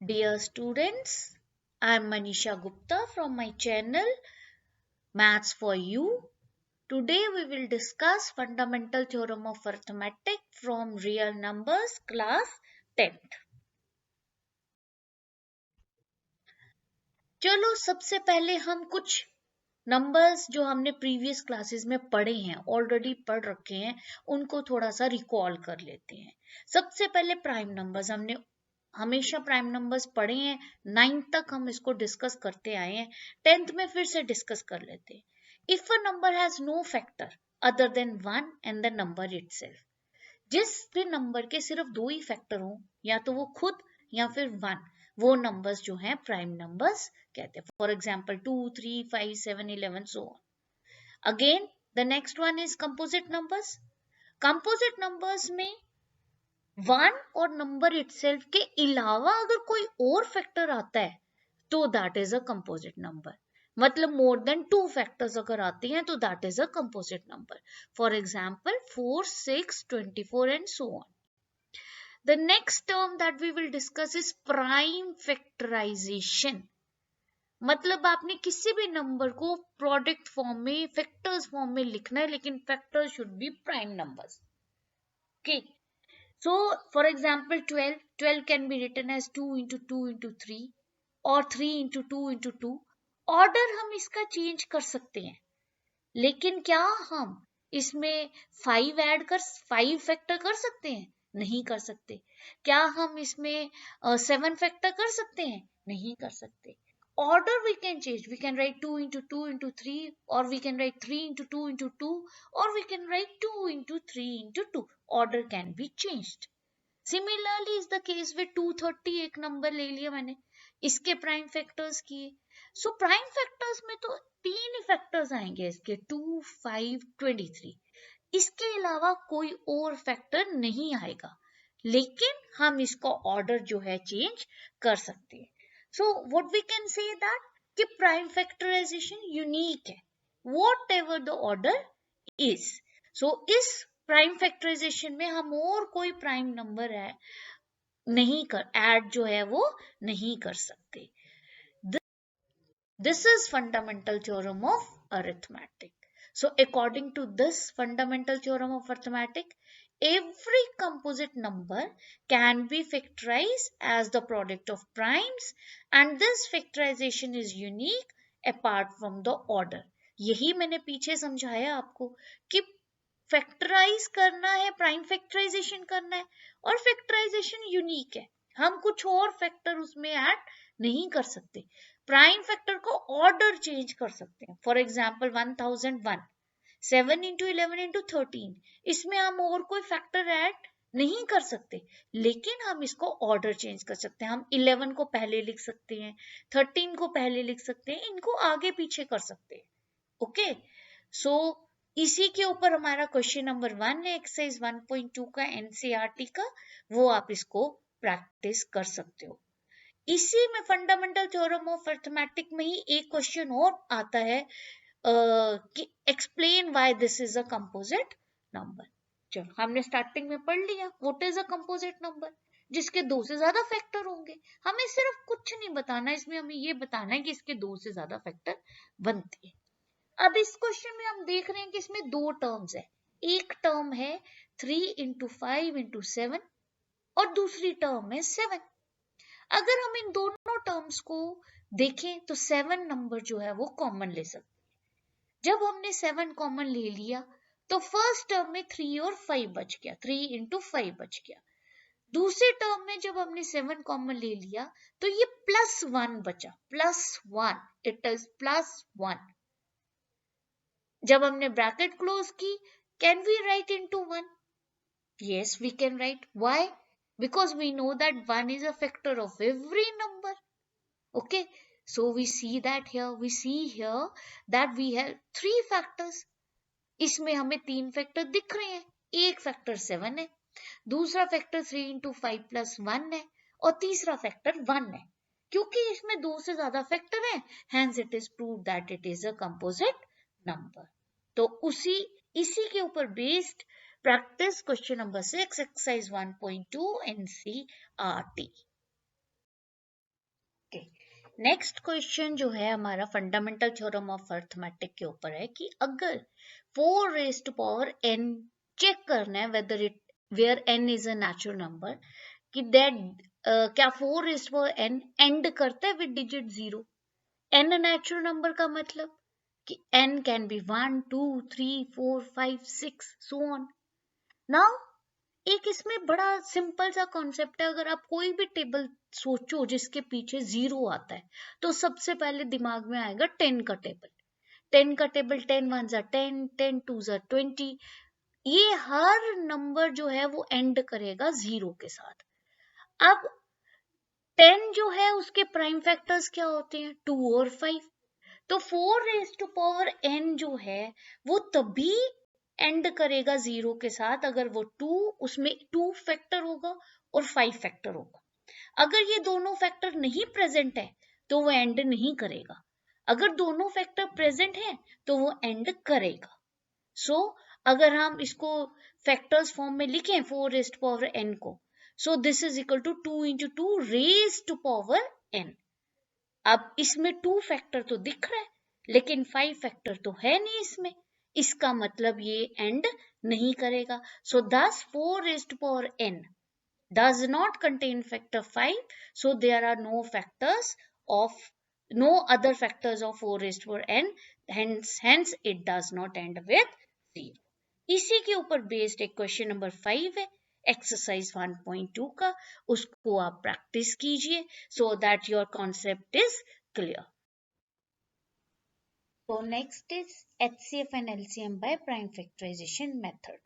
Dear students, I am Manisha Gupta from my channel Maths for You. Today we will discuss fundamental theorem of arithmetic from real numbers class 10th. चलो सबसे पहले हम कुछ numbers जो हमने previous classes में पढ़े हैं, ऑलरेडी पढ़ रखे हैं, उनको थोड़ा सा रिकॉल कर लेते हैं। सबसे पहले प्राइम नंबर्स, हमने हमेशा प्राइम नंबर्स पढ़े हैं, 9th तक हम इसको डिस्कस करते आए हैं, 10th में फिर से डिस्कस कर लेते हैं। If a number has no factor other than 1 and the number itself, जिस भी नंबर के सिर्फ दो ही फैक्टर हो, या तो वो खुद या फिर 1, वो नंबर्स जो हैं प्राइम नंबर्स कहते हैं। For example 2, 3, 5, 7, 11 so on. Again the next one is composite numbers. Composite numbers में 1 और नंबर इटसेल्फ के अलावा अगर कोई और फैक्टर आता है तो that is a composite number. मतलब मोर देन 2 फैक्टर्स अगर आते हैं तो that is a composite number. For example 4, 6, 24 and so on. The next term that we will discuss is prime factorization. मतलब आपने किसी भी नंबर को प्रोडक्ट फॉर्म में, फैक्टर्स फॉर्म में लिखना है, लेकिन factors should be prime numbers. Okay, so for example 12 can be written as 2 into 2 into 3 और 3 into 2 into 2। ऑर्डर हम इसका चेंज कर सकते हैं, लेकिन क्या हम इसमें 5 फैक्टर कर सकते हैं? नहीं कर सकते। क्या हम इसमें 7 फैक्टर कर सकते हैं? नहीं कर सकते। Order we can change, we can write 2 into 2 into 3, और we can write 3 into 2 into 2, और we can write 2 into 3 into 2। Order can be changed. Similarly is the case with 230, एक नंबर ले लिया मैंने, इसके प्राइम फैक्टर्स किए। So prime factors में तो 3 ही फैक्टर्स आएंगे इसके, 2, 5, 23। इसके अलावा कोई और फैक्टर नहीं आएगा, लेकिन हम इसका ऑर्डर जो है चेंज कर सकते हैं। So what we can say that कि प्राइम फैक्टराइजेशन यूनिक है, whatever the order is. So इस प्राइम फैक्टराइजेशन में हम और कोई प्राइम नंबर है नहीं कर, ऐड जो है वो नहीं कर सकते। This is fundamental theorem of arithmetic. So according to this fundamental theorem of arithmetic, every composite number can be factorized as the product of primes, and this factorization is unique apart from the order. यही मैंने पीछे समझाया आपको कि factorise करना है, prime factorisation करना है, और फैक्टराइजेशन यूनिक है, हम कुछ और फैक्टर उसमें ऐड नहीं कर सकते। प्राइम फैक्टर को ऑर्डर चेंज कर सकते हैं। फॉर एग्जाम्पल 1001, 7 into 11 into 13, इसमें हम और कोई फैक्टर ऐड नहीं कर सकते, लेकिन हम इसको ऑर्डर चेंज कर सकते हैं। हम 11 को पहले लिख सकते हैं, 13 को पहले लिख सकते हैं, इनको आगे पीछे कर सकते हैं। ओके, सो इसी के ऊपर हमारा क्वेश्चन नंबर 1 है, एक्सरसाइज 1.2 का, एनसीईआरटी का, वो आप इसको प्रैक्टिस कर सकते हो। इसी में फंडामेंटल थ्योरम ऑफ अरिथमेटिक में ही एक क्वेश्चन और आता है कि explain why this is a composite number. चलो हमने स्टार्टिंग में पढ़ लिया what is a composite number, जिसके 2 से ज्यादा फैक्टर होंगे। हमें सिर्फ कुछ नहीं बताना, इसमें हमें ये बताना है कि इसके 2 से ज्यादा फैक्टर बनते हैं। अब इस क्वेश्चन में हम देख रहे हैं कि इसमें 2 टर्म्स है। एक टर्म है 3 into 5 into 7 और दूसरी टर्म है 7। अगर हम इन दोनों टर्म्स को देखें तो 7 नंबर जो है वो कॉमन ले सकते हैं। जब हमने 7 कॉमन ले लिया तो फर्स्ट टर्म में 3 और 5 बच गया, 3 into 5 बच गया। दूसरे टर्म में जब हमने 7 कॉमन ले लिया तो ये +1 बचा, +1, इट इज +1। जब हमने ब्रैकेट क्लोज की, can we write into 1? Yes, we can write. Why? Because we know that 1 is a factor of every number. Okay, so we see that here, we see here that we have 3 factors. इसमें हमें 3 factor दिख रहे हैं। एक factor 7 है, दूसरा factor 3 into 5 plus 1 है, और तीसरा फैक्टर 1 है। क्योंकि इसमें 2 से ज्यादा फैक्टर है, hence it is proved that it is a composite number. तो इसी के ऊपर based practice question number 6, exercise 1.2 NCERT. Next question जो है हमारा फंडामेंटल थ्योरम ऑफ अर्थमेटिक के ऊपर है कि अगर 4 raise to power n check करना है whether it where n is a natural number कि दैट क्या 4 raise to power n and करता है with digit 0। n natural number का मतलब कि n can be 1 2 3 4 5 6 so on. Now एक इसमें बड़ा सिंपल सा कॉन्सेप्ट है। अगर आप कोई भी टेबल सोचो जिसके पीछे 0 आता है तो सबसे पहले दिमाग में आएगा 10 का टेबल। 10 का टेबल 10 1 जा 10 10 2 जा 20। ये हर नंबर जो है वो एंड करेगा 0 के साथ। अब 10 जो है उसके प्राइम फैक्टर्स क्या होते हैं 2 और 5। तो 4 रेज टू पावर n जो है वो तभी एंड करेगा 0 के साथ अगर वो 2 उसमें 2 फैक्टर होगा और 5 फैक्टर होगा। अगर ये दोनों फैक्टर नहीं प्रेजेंट है तो वो एंड नहीं करेगा। अगर दोनों फैक्टर प्रेजेंट है तो वो एंड करेगा। सो अगर हम इसको फैक्टर्स फॉर्म में लिखें 4 रेज टू पावर n को, so this is equal to 2 into 2 raise to power n। अब इसमें 2 फैक्टर तो दिख रहा है लेकिन 5 फैक्टर तो है नहीं इसमें, इसका मतलब ये एंड नहीं करेगा। सो thus 4 raised to power n does not contain factor 5, so there are no other factors of 4 raised to power n, hence it does not end with 0। इसी के ऊपर बेस्ड एक क्वेश्चन नंबर 5 है एक्सरसाइज 1.2 का, उसको आप प्रैक्टिस कीजिए so that your concept is clear. So next is HCF and LCM by prime factorization method.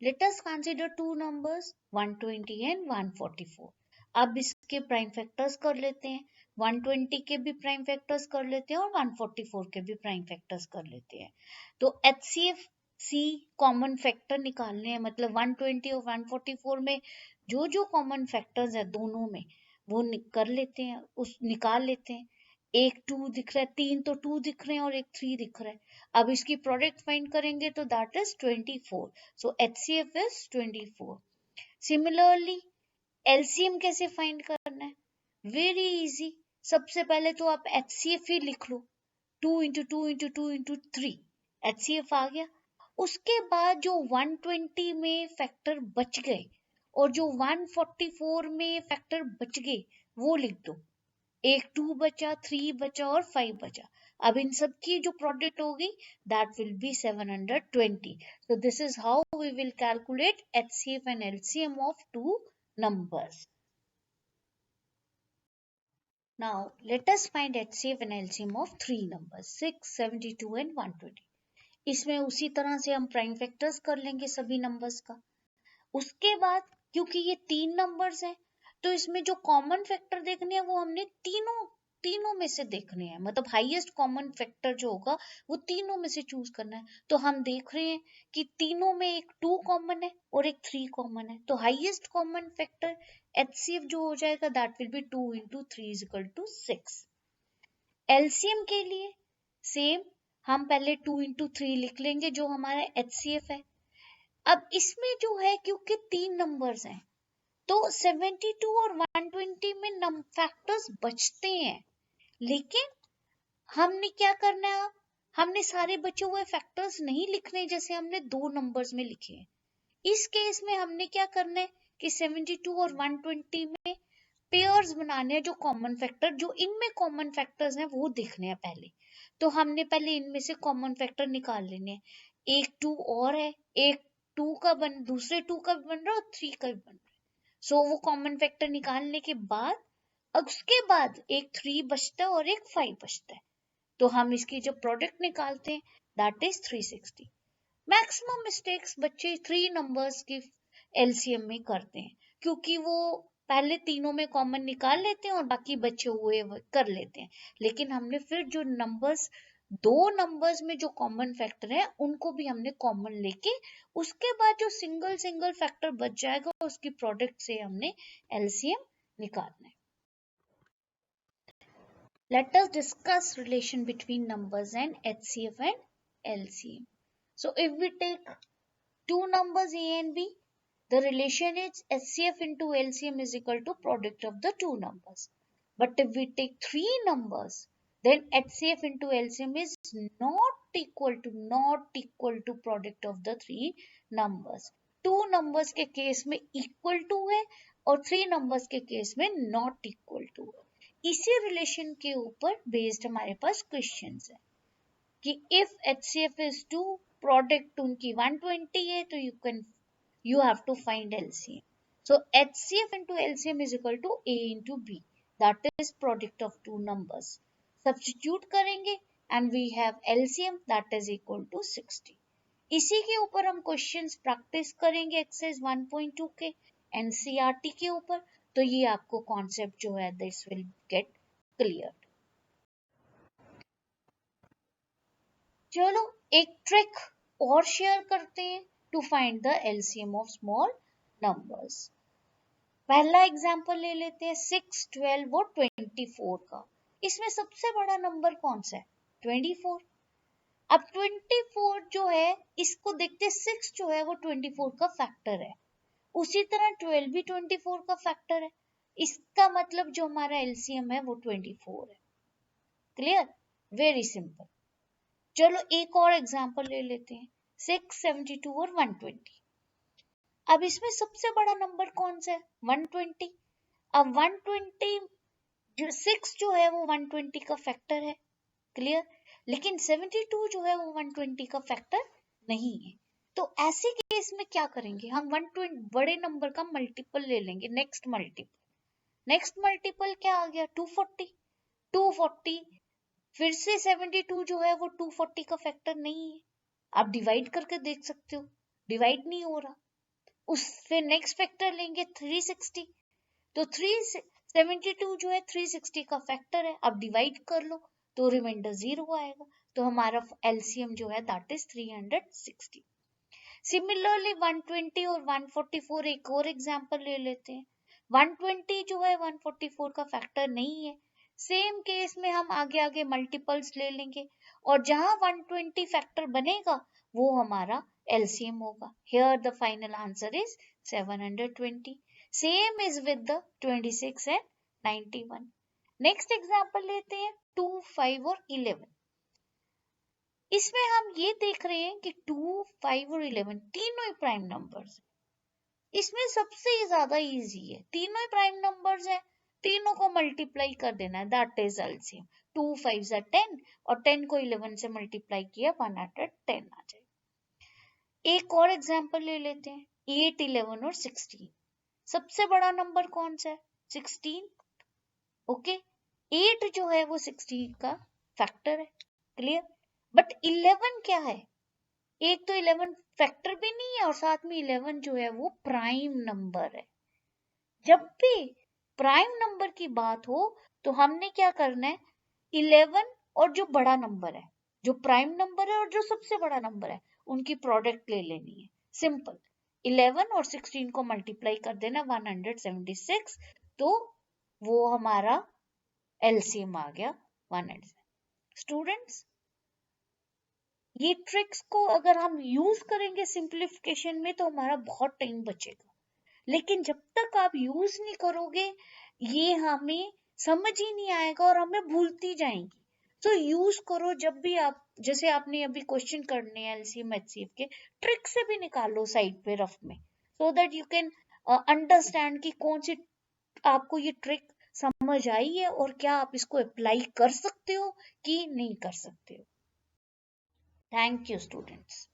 Let us consider two numbers 120 and 144। अब इसके प्राइम फैक्टर्स कर लेते हैं, 120 के भी प्राइम फैक्टर्स कर लेते हैं और 144 के भी प्राइम फैक्टर्स कर लेते हैं। तो HCF C कॉमन फैक्टर निकालने हैं, मतलब 120 और 144 में जो जो कॉमन फैक्टर्स है दोनों में वो कर लेते हैं, उस निकाल लेते हैं। एक 2 दिख रहा है, 3 तो 2 दिख रहे हैं और एक 3 दिख रहा है। अब इसकी प्रोडक्ट फाइंड करेंगे तो that is 24। So HCF is 24। Similarly LCM कैसे फाइंड करना है, वेरी इजी। सबसे पहले तो आप HCF ही लिख लो, 2 इंटू 2 इंटू 2 इंटू 3, HCF आ गया। उसके बाद जो 120 में फैक्टर बच गए और जो 144 में फैक्टर बच गए वो लिख दो। एक 2 बचा, 3 बचा और 5 बचा। अब इन सब की जो प्रोडक्ट होगी that will B 720। so this is how we will calculate HCF and LCM of two numbers। now let us find HCF and LCM of three numbers 6 72 and 120। इसमें उसी तरह से हम प्राइम फैक्टर्स कर लेंगे सभी नंबर्स का। उसके बाद क्योंकि ये 3 नंबर्स हैं तो इसमें जो कॉमन फैक्टर देखने हैं वो हमने तीनों में से देखने हैं, मतलब हाईएस्ट कॉमन फैक्टर जो होगा वो तीनों में से चूज करना है। तो हम देख रहे हैं कि तीनों में एक 2 कॉमन है और एक 3 कॉमन है, तो हाईएस्ट कॉमन फैक्टर HCF जो हो जाएगा that will be 2 into 3 is equal to 6। LCM के लिए सेम, हम पहले 2 इंटू 3 लिख लेंगे जो हमारा HCF है। अब इसमें जो है क्योंकि 3 नंबर्स हैं तो 72 और 120 में फैक्टर्स बचते हैं, लेकिन हमने क्या करना है, हमने सारे बचे हुए फैक्टर्स नहीं लिखने जैसे हमने 2 नंबर्स में लिखे हैं। इस केस में हमने क्या करना है कि 72 और 120 में पेयर्स बनाने हैं, जो कॉमन फैक्टर जो इनमें कॉमन फैक्टर्स हैं वो देखने हैं पहले। तो हमने पहले इनमें से कॉमन फैक्टर निकाल लेने हैं। एक 2 और है, एक 2 का दूसरे 2 का बन रहा है और 3 का भी बन रहा है। सो वो कॉमन फैक्टर निकालने के बाद उसके बाद एक 3 बचता है और एक 5 बचता है, तो हम इसकी जो प्रोडक्ट निकालते हैं दैट इज 360। मैक्सिमम मिस्टेक्स बच्चे 3 नंबर्स की LCM में करते हैं क्योंकि वो पहले तीनों में कॉमन निकाल लेते हैं और बाकी बचे हुए कर लेते हैं, लेकिन हमने फिर जो नंबर्स 2 नंबर्स में जो कॉमन फैक्टर है उनको भी हमने कॉमन लेके उसके बाद जो सिंगल सिंगल फैक्टर बच जाएगा उसकी प्रोडक्ट से हमने LCM निकालना है। Let us discuss relation between numbers and HCF and LCM। So if we take two numbers A and B, the relation is HCF into LCM is equal to product of the two numbers। But if we take three numbers, then HCF into LCM is not equal to product of the three numbers. Two numbers के case में equal to है और three numbers के case में not equal to है। इसी relation के ऊपर बेस्ड हमारे पास क्वेश्चंस है कि इफ HCF इज 2, प्रोडक्ट उनकी 120 है, तो you have to find LCM. So HCF into LCM is equal to A into B. That is product of two numbers. Substitute करेंगे and we have LCM that is equal to 60. इसी के ऊपर हम questions practice करेंगे exercise 1.2 के NCERT के ऊपर, तो ये आपको कॉन्सेप्ट जो है दिस विल गेट क्लियर। चलो एक ट्रिक और शेयर करते हैं to find the LCM of small numbers. पहला एग्जांपल ले लेते हैं 6, 12 और 24 का। इसमें सबसे बड़ा नंबर कौन सा है? 24। अब 24 जो है इसको देखते 6 जो है वो 24 का फैक्टर है, उसी तरह 12 भी 24 का फैक्टर है। इसका मतलब जो हमारा LCM है वो 24 है। क्लियर? Very simple. चलो एक और एग्जांपल ले लेते हैं 6, 72 और 120। अब इसमें सबसे बड़ा नंबर कौन सा है? 120। अब 120 जो 6 जो है वो 120 का फैक्टर है। क्लियर? लेकिन 72 जो है वो 120 का फैक्टर नहीं है। तो ऐसे केस में क्या करेंगे? हम 120 बड़े नंबर का मल्टीपल ले लेंगे। नेक्स्ट मल्टीपल क्या आ गया? 240। 240 फिर से 72 जो है वो 240 का फैक्टर नहीं है। आप डिवाइड करके देख सकते हो, डिवाइड नहीं हो रहा। उससे नेक्स्ट फैक्टर लेंगे 360, तो 372 जो है 360 का फैक्टर है। अब डिवाइड कर लो तो रिमाइंडर 0 आएगा, तो हमारा LCM जो है दैट इज 360। सिमिलरली 120 और 144 एक और एग्जांपल ले लेते हैं। 120 जो है 144 का फैक्टर नहीं है। सेम केस में हम आगे मल्टीपल्स ले लेंगे और जहां 120 फैक्टर बनेगा वो हमारा LCM होगा। Here the final answer is 720. Same is with the 26 and 91. Next example लेते हैं 2, 5 और 11। इसमें हम ये देख रहे हैं कि 2, 5 और 11 तीनों ही प्राइम नंबर्स। इसमें सबसे ज्यादा इजी है, तीनों ही प्राइम नंबर्स हैं, तीनों को मल्टीप्लाई कर देना है, दैट इज LCM। 2 5 10 और 10 को 11 से मल्टीप्लाई किया 110 आ जाए। एक और एग्जांपल ले लेते हैं 8, 11 और 16। सबसे बड़ा नंबर कौन सा है? 16। ओके, 8 जो है वो 16 का फैक्टर है। क्लियर? बट 11 क्या है? एक तो 11 फैक्टर भी नहीं है और साथ में 11 जो है वो प्राइम नंबर है। जब भी प्राइम नंबर की बात हो तो हमने क्या करना है? 11 और जो बड़ा नंबर है, जो प्राइम नंबर है और जो सबसे बड़ा नंबर है, उनकी प्रोडक्ट ले लेनी है। सिंपल, 11 और 16 को मल्टीप्लाई कर देना 176, तो वो हमारा LCM आ गया 100। स्टूडेंट्स, ये ट्रिक्स को अगर हम यूज करेंगे सिंप्लीफिकेशन में तो हमारा बहुत टाइम बचेगा, लेकिन जब तक आप यूज नहीं करोगे ये हमें समझ ही नहीं आएगा और हमें भूलती जाएंगी। तो यूज करो जब भी आप, जैसे आपने अभी क्वेश्चन करने हैं LCM HCF के, ट्रिक से भी निकालो साइड पे रफ में, so that you can understand कि कौन सी आपको ये ट्रिक समझ आई है और क्या आप इसको अप्लाई कर सकते हो कि नहीं कर सकते हो। Thank you students.